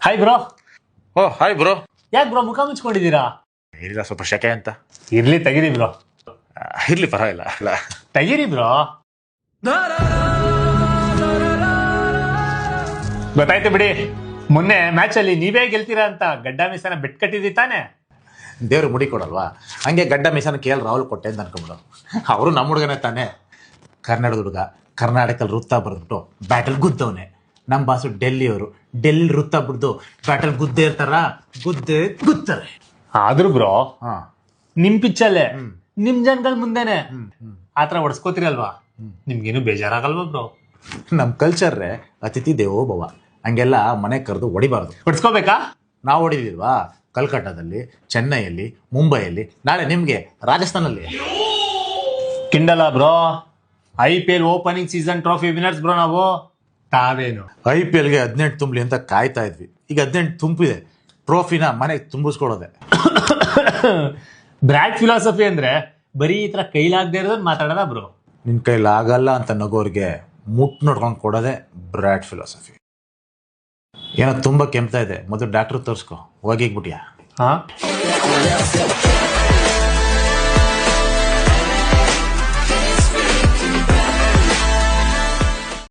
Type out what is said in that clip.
Hi bro. ಓ hi bro. ಯಾಕೆ bro ಮುಖ ಮುಚ್ಕೊಂಡಿದ್ದೀರಾ? ಇಲ್ಲ ಸ್ವಲ್ಪ ಶೆಕೆ ಅಂತ. ಇರ್ಲಿ ತೆಗೀರಿ ಬ್ರೋ. ಇರ್ಲಿ ಪರವಾಗಿಲ್ಲ. ಇಲ್ಲ ತೆಗೀರಿ ಬ್ರೋ. ಗೊತ್ತಾಯ್ತು ಬಿಡಿ, ಮೊನ್ನೆ ಮ್ಯಾಚ್ ಅಲ್ಲಿ ನೀವೇ ಗೆಲ್ತೀರಾ ಅಂತ ಗಡ್ಡ ಮೀಸನ ಬೆಟ್ ಕಟ್ಟಿದ್ರಿ ತಾನೆ. ದೇವ್ರು ಮುಡಿ ಕೊಡಲ್ವಾ, ಹಂಗೆ ಗಡ್ಡ ಮೀಸನ KL ರಾಹುಲ್ ಕೊಟ್ಟೆ ಅಂತ ಅನ್ಕೊಂಬಿಡು. ಅವರು ನಮ್ಮ ಹುಡುಗನೇ ತಾನೆ, ಕನ್ನಡದ ಹುಡುಗ. ಕರ್ನಾಟಕದಲ್ಲಿ ವೃತ್ತ ಬರೆದ್ಬಿಟ್ಟು ಬ್ಯಾಟಲ್ ಗುದ್ದವನೆ. ನಮ್ಮ ಬಾಸು ಡೆಲ್ಲಿಯವರು, ಡೆಲ್ಲಿ ವೃತ್ತ ಬಿಡ್ದು ಬ್ಯಾಟಲ್ ಗುದ್ದೇ ಇರ್ತಾರ, ಗುದ್ತಾರೆ. ಆದ್ರೂ ಬ್ರೋ, ಹಾ ನಿಮ್ ಪಿಚ್ಚಲ್ಲೇ ನಿಮ್ ಜನಗಳ ಮುಂದೆನೆ ಆತರ ಹೊಡ್ಸ್ಕೋತೀರಲ್ವಾ, ನಿಮ್ಗೇನು ಬೇಜಾರಾಗಲ್ವಾ ಬ್ರೋ? ನಮ್ಮ ಕಲ್ಚರ್ರೆ ಅತಿಥಿ ದೇವೋ ಭವ, ಹಂಗೆಲ್ಲ ಮನೆ ಕರೆದು ಹೊಡಿಬಾರ್ದು. ಹೊಡ್ಸ್ಕೋಬೇಕಾ? ನಾವು ಹೊಡಿದಿಲ್ವಾ ಕಲ್ಕಟ್ಟಾದಲ್ಲಿ, ಚೆನ್ನೈಯಲ್ಲಿ, ಮುಂಬೈಯಲ್ಲಿ, ನಾಳೆ ನಿಮ್ಗೆ ರಾಜಸ್ಥಾನಲ್ಲಿ. ಕಿಂಡಲ bro, IPL opening season trophy winners bro ನಾವು. ತಾವೇನು IPLಗೆ 18 ತುಂಬಲಿ ಅಂತ ಕಾಯ್ತಾ ಇದ್ವಿ. ಈಗ 18 ತುಂಬಿದೆ, ಟ್ರೋಫಿನ ಮನೆಗೆ ತುಂಬಿಸ್ಕೊಳ್ಳೋದೆ. ಬ್ರ್ಯಾಡ್ ಫಿಲಾಸಫಿ ಅಂದ್ರೆ ಬರೀ ಈ ತರ ಕೈಲಾಗದೆ ಇರೋದನ್ನ ಮಾತಾಡೋದ ಬ್ರೋ? ನಿನ್ ಕೈಲಿ ಆಗಲ್ಲ ಅಂತ ನಗೋರಿಗೆ ಮುಟ್ ನೋಡ್ಕೊಂಡು ಕೊಡೋದೆ ಬ್ರ್ಯಾಡ್ ಫಿಲಾಸಫಿ. ಏನೋ ತುಂಬಾ ಕೆಮ್ತಾ ಇದೆ, ಮೊದಲು ಡಾಕ್ಟರ್ ತೋರಿಸ್ಕೊ. ಹೋಗಿಗ್ಬಿಟ್ಯಾ? ಹಾ